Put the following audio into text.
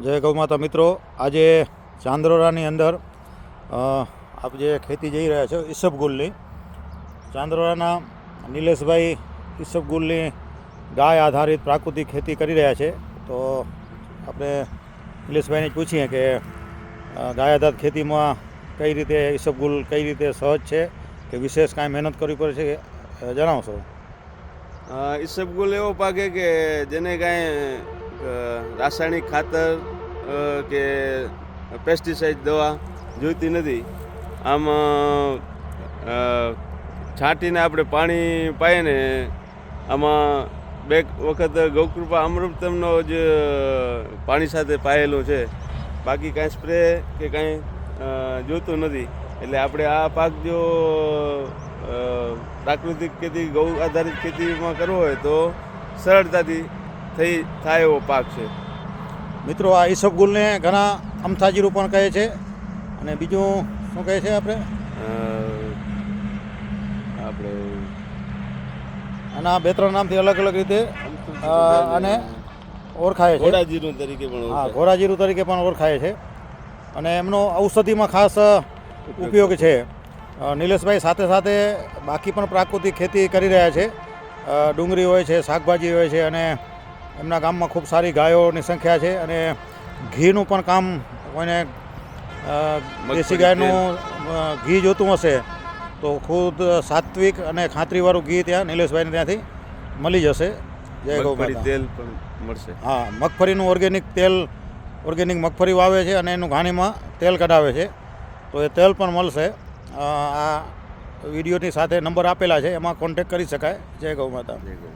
જય ગૌ માતા મિત્રો, આજે ચાંદરોરાની અંદર આપ જે ખેતી જઈ રહ્યા છો ઈસબગુલની, ચાંદરોરાના નિલેશભાઈ ઈસબગુલની ગાય આધારિત પ્રાકૃતિક ખેતી કરી રહ્યા છે. તો આપણે નિલેશભાઈને પૂછીએ કે ગાય આધારિત ખેતીમાં કઈ રીતે ઈસબગુલ કઈ રીતે સહજ છે કે વિશેષ કાંઈ મહેનત કરવી પડે છે, જણાવશો? ઈસબગુલ એવો પાક છે કે જેને કાંઈ રાસાયણિક ખાતર કે પેસ્ટિસાઇડ દવા જોઈતી નથી. આમ છાંટીને આપણે પાણી પાઈએ ને આમાં બે વખત ગૌકૃપા અમૃતમનો જ પાણી સાથે પાયેલું છે. બાકી કાંઈ સ્પ્રે કે કાંઈ જોતું નથી. એટલે આપણે આ પાક જો પ્રાકૃતિક ખેતી ગૌ આધારિત ખેતીમાં કરવો હોય તો સરળતાથી થાય એવો પાક છે. મિત્રો, આ ઈસબગુલને ઘણા અમથાજીરું પણ કહે છે અને બીજું શું કહે છે આપણે આના બે ત્રણ નામથી અલગ અલગ રીતે અને ઓળખાય છે. ઘોડાજીરું તરીકે પણ હા, ઘોડાજીરું તરીકે પણ ઓળખાય છે અને એમનો ઔષધિમાં ખાસ ઉપયોગ છે. નિલેશભાઈ સાથે સાથે બાકી પણ પ્રાકૃતિક ખેતી કરી રહ્યા છે. ડુંગળી હોય છે, શાકભાજી હોય છે અને એમના ગામમાં ખૂબ સારી ગાયોની સંખ્યા છે અને ઘીનું પણ કામ કોઈને દેશી ગાયનું ઘી જોતું હશે તો ખુદ સાત્વિક અને ખાતરીવાળું ઘી ત્યાં નિલેશભાઈને ત્યાંથી મળી જશે. જય ગૌ માતા. તેલ પણ મળશે. હા, મગફળીનું ઓર્ગેનિક તેલ, ઓર્ગેનિક મગફળી વાવે છે અને એનું ઘાણીમાં તેલ કઢાવે છે, તો એ તેલ પણ મળશે. આ વિડીયોની સાથે નંબર આપેલા છે, એમાં કોન્ટેક્ટ કરી શકાય. જય ગૌ માતા. જય ગૌ.